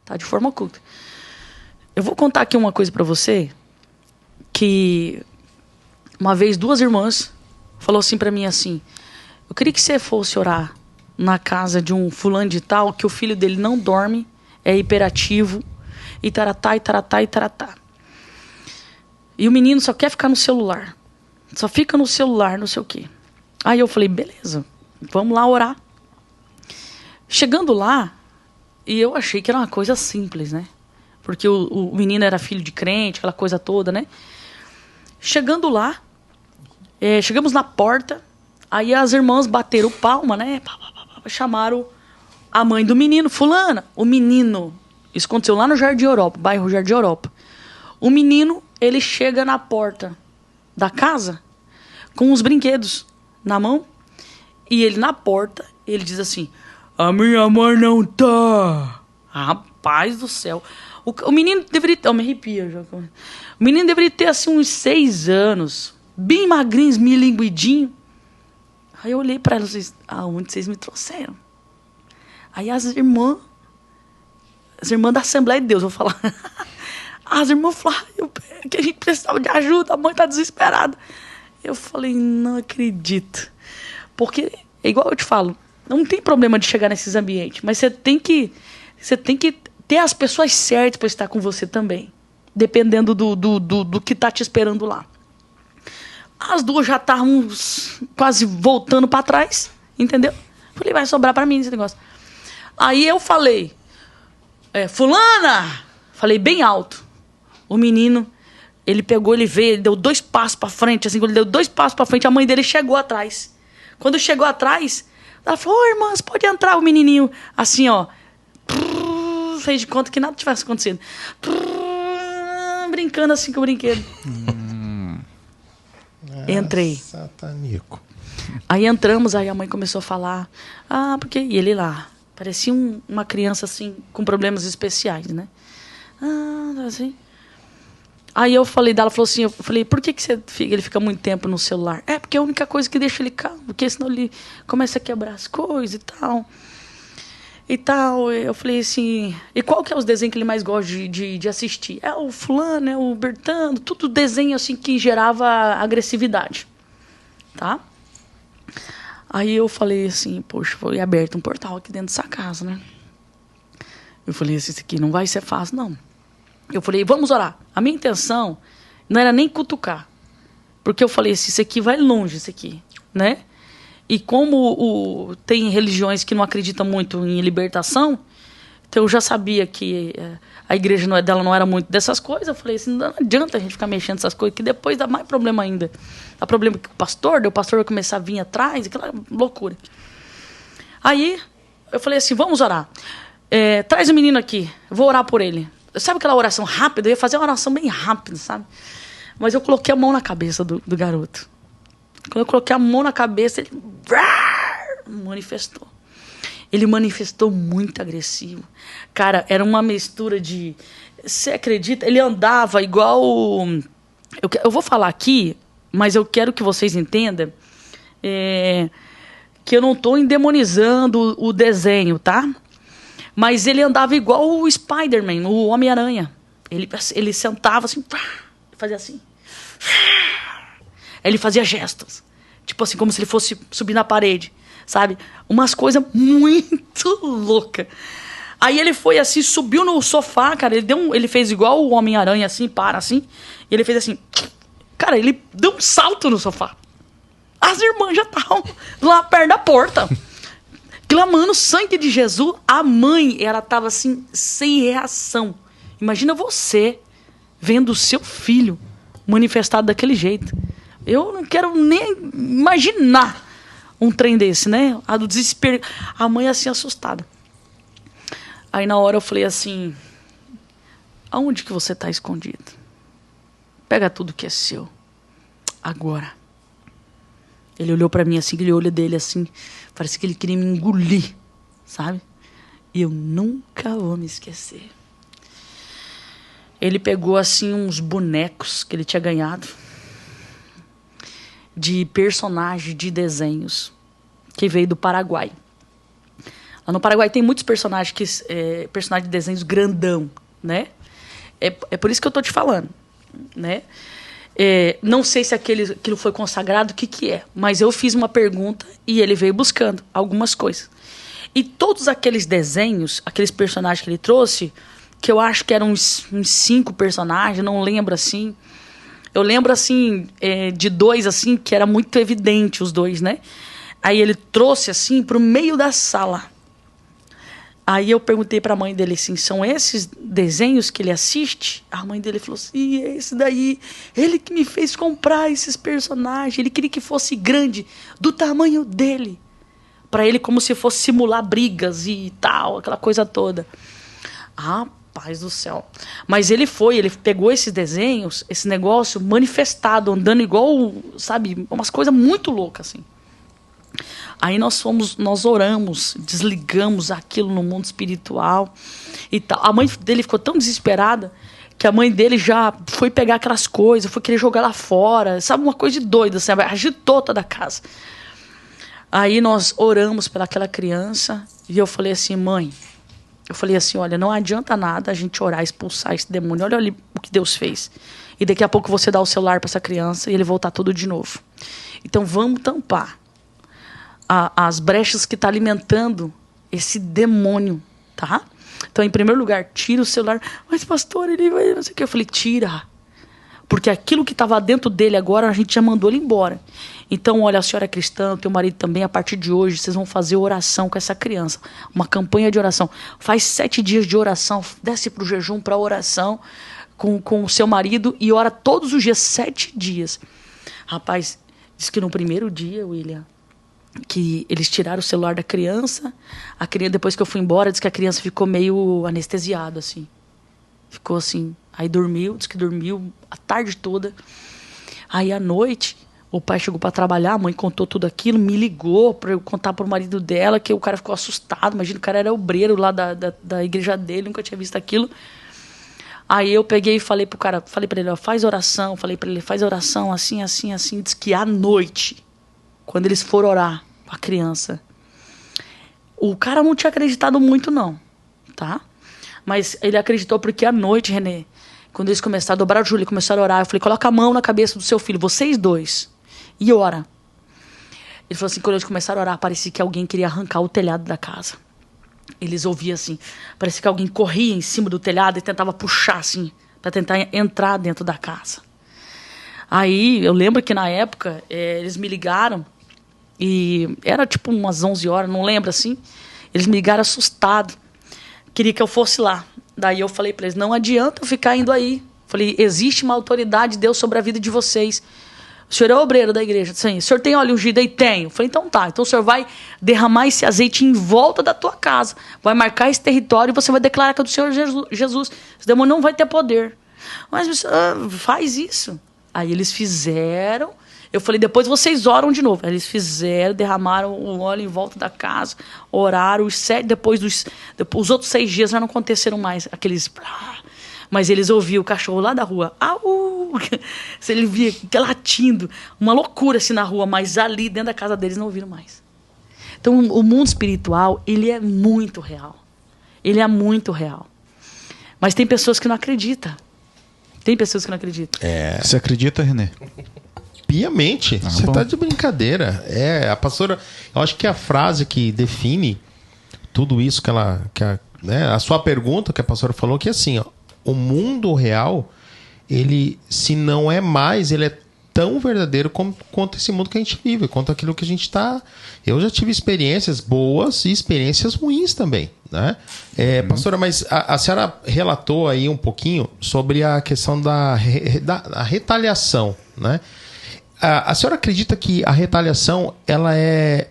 tá? De forma oculta. Eu vou contar aqui uma coisa pra você, que uma vez 2 irmãs falou assim pra mim assim, eu queria que você fosse orar na casa de um fulano de tal, que o filho dele não dorme, é hiperativo, e taratá, e taratá, e taratá. E o menino só quer ficar no celular. Só fica no celular, não sei o quê. Aí eu falei, beleza, vamos lá orar. Chegando lá, e eu achei que era uma coisa simples, né? Porque o menino era filho de crente, aquela coisa toda, né? Chegando lá, chegamos na porta, aí as irmãs bateram palma, né? Chamaram a mãe do menino, fulana. O menino, isso aconteceu lá no Jardim Europa, bairro Jardim Europa. O menino, ele chega na porta da casa com os brinquedos na mão, e ele na porta, ele diz assim, a minha mãe não tá. Rapaz do céu. O menino deveria ter... Eu me arrepio já. O menino deveria ter, assim, uns 6 anos. Bem magrinho, esmilinguidinho. Aí eu olhei pra ela e disse, aonde vocês me trouxeram? Aí as irmãs da Assembleia de Deus, vou falar. As irmãs falaram que a gente precisava de ajuda, a mãe tá desesperada. Eu falei, não acredito. Porque, é igual eu te falo, não tem problema de chegar nesses ambientes, mas você tem que ter as pessoas certas para estar com você também, dependendo do que tá te esperando lá. As 2 já estavam quase voltando para trás, entendeu? Falei, vai sobrar para mim esse negócio. Aí eu falei, fulana! Falei bem alto. O menino, ele pegou, ele veio, ele deu 2 passos para frente, assim, quando ele deu 2 passos para frente, a mãe dele chegou atrás. Quando chegou atrás, ela falou, irmãs, pode entrar. O menininho, assim, ó, fez de conta que nada tivesse acontecido. Brincando assim com o brinquedo. Entrei. Satanico. Aí entramos, aí a mãe começou a falar. Porque... E ele lá. Parecia uma criança, assim, com problemas especiais, né? Assim. Aí eu falei dela, falou assim, por que ele fica muito tempo no celular? Porque é a única coisa que deixa ele calmo, porque senão ele começa a quebrar as coisas e tal. Eu falei assim, e qual que é os desenhos que ele mais gosta de assistir? É o fulano, é o Bertano, tudo desenho assim que gerava agressividade, tá? Aí eu falei assim, poxa, foi aberto um portal aqui dentro dessa casa, né? Eu falei assim, isso aqui não vai ser fácil, não. Eu falei, vamos orar. A minha intenção não era nem cutucar, porque eu falei assim, isso aqui vai longe, isso aqui, né? E como tem religiões que não acreditam muito em libertação, então eu já sabia que a igreja dela não era muito dessas coisas. Eu falei assim, não adianta a gente ficar mexendo nessas coisas, que depois dá mais problema ainda. Dá problema com o pastor vai começar a vir atrás, aquela loucura. Aí eu falei assim, vamos orar. Traz o menino aqui, eu vou orar por ele. Sabe aquela oração rápida? Eu ia fazer uma oração bem rápida, sabe? Mas eu coloquei a mão na cabeça do garoto. Quando eu coloquei a mão na cabeça, ele manifestou. Ele manifestou muito agressivo. Cara, era uma mistura de... Você acredita? Ele andava igual... Eu vou falar aqui, mas eu quero que vocês entendam que eu não estou endemonizando o desenho, tá? Mas ele andava igual o Spider-Man, o Homem-Aranha. Ele sentava assim, fazia assim. Aí ele fazia gestos. Tipo assim, como se ele fosse subir na parede, sabe? Umas coisas muito loucas. Aí ele foi assim, subiu no sofá, cara. Ele fez igual o Homem-Aranha, assim, assim. E ele fez assim. Cara, ele deu um salto no sofá. As irmãs já estavam lá perto da porta, clamando o sangue de Jesus. A mãe, ela estava assim, sem reação. Imagina você vendo o seu filho manifestado daquele jeito. Eu não quero nem imaginar um trem desse, né? A do desespero. A mãe assim, assustada. Aí na hora eu falei assim, aonde que você está escondido? Pega tudo que é seu. Agora. Ele olhou para mim assim, aquele olho dele assim, parece que ele queria me engolir, sabe? E eu nunca vou me esquecer. Ele pegou assim uns bonecos que ele tinha ganhado de personagem de desenhos que veio do Paraguai. Lá no Paraguai tem muitos personagens personagens de desenhos grandão, né? É por isso que eu tô te falando, né? Não sei se aquilo foi consagrado, o que é. Mas eu fiz uma pergunta e ele veio buscando algumas coisas. E todos aqueles desenhos, aqueles personagens que ele trouxe, que eu acho que eram uns 5 personagens, não lembro assim. Eu lembro, assim, de 2, assim, que era muito evidente os 2, né? Aí ele trouxe, assim, pro meio da sala. Aí eu perguntei pra mãe dele, assim, são esses desenhos que ele assiste? A mãe dele falou assim, esse daí, ele que me fez comprar esses personagens, ele queria que fosse grande, do tamanho dele. Pra ele, como se fosse simular brigas e tal, aquela coisa toda. Rapaz do céu. Mas ele pegou esses desenhos, esse negócio manifestado, andando igual, sabe, umas coisas muito loucas, assim. Aí nós oramos, desligamos aquilo no mundo espiritual e tal. A mãe dele ficou tão desesperada que a mãe dele já foi pegar aquelas coisas, foi querer jogar lá fora, sabe, uma coisa de doida, sabe? Agitou toda a casa. Aí nós oramos pelaquela criança e eu falei assim, mãe, olha, não adianta nada a gente orar, expulsar esse demônio, olha ali o que Deus fez. E daqui a pouco você dá o celular para essa criança e ele voltar tudo de novo. Então vamos tampar as brechas que está alimentando esse demônio, tá? Então, em primeiro lugar, tira o celular. Mas, pastor, ele vai... Não sei o que. Eu falei, tira. Porque aquilo que estava dentro dele agora, a gente já mandou ele embora. Então, olha, a senhora é cristã, o teu marido também, a partir de hoje, vocês vão fazer oração com essa criança. Uma campanha de oração. Faz 7 dias de oração, desce para o jejum, para oração com o seu marido e ora todos os dias, 7 dias. Rapaz, diz que no primeiro dia, William, que eles tiraram o celular da criança. A criança, depois que eu fui embora, diz que a criança ficou meio anestesiada, assim. Ficou assim. Aí dormiu, diz que dormiu a tarde toda. Aí à noite, o pai chegou para trabalhar, a mãe contou tudo aquilo, me ligou para eu contar pro marido dela, que o cara ficou assustado. Imagina, o cara era obreiro lá da igreja dele, nunca tinha visto aquilo. Aí eu peguei e falei pro cara, falei para ele, ó, faz oração, assim, assim, assim. Diz que à noite, quando eles foram orar com a criança, o cara não tinha acreditado muito, não, tá? Mas ele acreditou porque à noite, Renê, quando eles começaram a dobrar o joelho, começaram a orar, eu falei, coloca a mão na cabeça do seu filho, vocês dois, e ora. Ele falou assim, quando eles começaram a orar, parecia que alguém queria arrancar o telhado da casa. Eles ouviam assim, parecia que alguém corria em cima do telhado e tentava puxar, assim, para tentar entrar dentro da casa. Aí, eu lembro que na época, eles me ligaram, e era tipo umas 11 horas, não lembro assim. Eles me ligaram assustados. Queria que eu fosse lá. Daí eu falei para eles, não adianta eu ficar indo aí. Falei, existe uma autoridade de Deus sobre a vida de vocês. O senhor é obreiro da igreja. Sim. O senhor tem óleo ungido aí? Tenho. Falei, então tá. Então o senhor vai derramar esse azeite em volta da tua casa. Vai marcar esse território e você vai declarar que é do Senhor Jesus. Esse demônio não vai ter poder. Mas faz isso. Aí eles fizeram. Eu falei, depois vocês oram de novo. Aí eles fizeram, derramaram o óleo em volta da casa, oraram. Os outros 6 dias já não aconteceram mais. Aqueles... Mas eles ouviam o cachorro lá da rua. Au! Se ele via latindo. Uma loucura assim na rua. Mas ali dentro da casa deles não ouviram mais. Então o mundo espiritual, ele é muito real. Ele é muito real. Mas tem pessoas que não acreditam. Tem pessoas que não acreditam. Você acredita, Renê? Piamente. Você tá de brincadeira. A pastora... Eu acho que a frase que define tudo isso a sua pergunta que a pastora falou, que assim, ó, o mundo real, ele, se não é mais, ele é tão verdadeiro quanto esse mundo que a gente vive, quanto aquilo que a gente tá... Eu já tive experiências boas e experiências ruins também, né? Pastora, mas a senhora relatou aí um pouquinho sobre a questão da retaliação, né? A senhora acredita que a retaliação ela é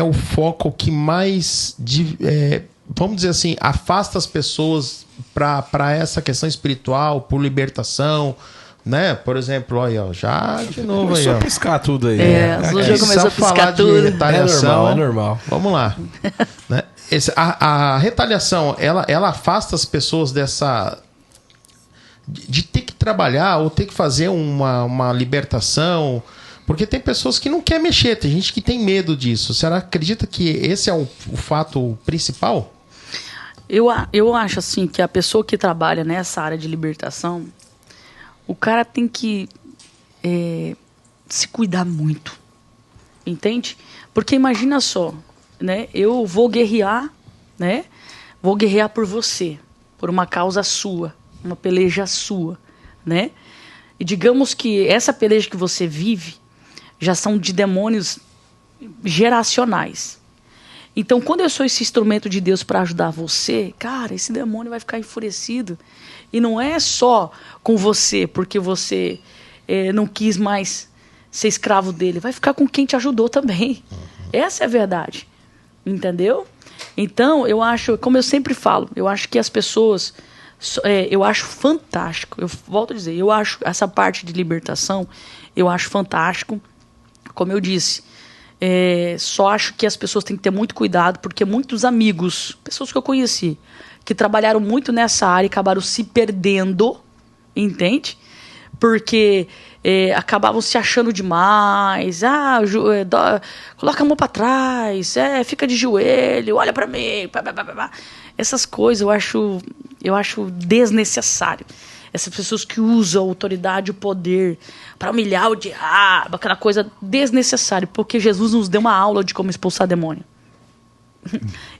o foco que mais, vamos dizer assim, afasta as pessoas para essa questão espiritual, por libertação, né? Por exemplo, olha, ó, já de novo começou aí, ó. a piscar tudo aí. Já começou a piscar tudo. Retaliação, é normal. Vamos lá. Né? A retaliação, ela afasta as pessoas dessa... de ter que trabalhar ou ter que fazer uma libertação. Porque tem pessoas que não querem mexer, tem gente que tem medo disso. Você acredita que esse é o fato principal? Eu acho assim que a pessoa que trabalha nessa área de libertação, o cara tem que se cuidar muito, entende? Porque imagina só, né? Eu vou guerrear, né? Vou guerrear por você, por uma causa sua, uma peleja sua, né? E digamos que essa peleja que você vive já são de demônios geracionais. Então, quando eu sou esse instrumento de Deus para ajudar você, cara, esse demônio vai ficar enfurecido. E não é só com você, porque você não quis mais ser escravo dele. Vai ficar com quem te ajudou também. Essa é a verdade. Entendeu? Então, eu acho, como eu sempre falo, eu acho que as pessoas... eu acho fantástico. Eu volto a dizer, eu acho essa parte de libertação, eu acho fantástico. Como eu disse... só acho que as pessoas têm que ter muito cuidado, porque muitos amigos, pessoas que eu conheci, que trabalharam muito nessa área e acabaram se perdendo, entende? Porque acabavam se achando demais, coloca a mão para trás, fica de joelho, olha para mim, essas coisas eu acho desnecessário. Essas pessoas que usam a autoridade e o poder para humilhar o diabo, aquela coisa desnecessária, porque Jesus nos deu uma aula de como expulsar demônio.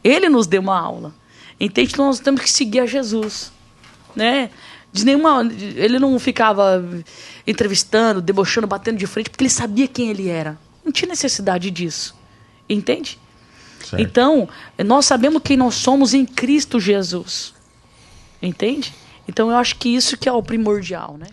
Ele nos deu uma aula. Entende? Então nós temos que seguir a Jesus, né? Ele não ficava entrevistando, debochando, batendo de frente, porque ele sabia quem ele era. Não tinha necessidade disso. Entende? Certo. Então, nós sabemos quem nós somos em Cristo Jesus. Entende? Então eu acho que isso que é o primordial, né?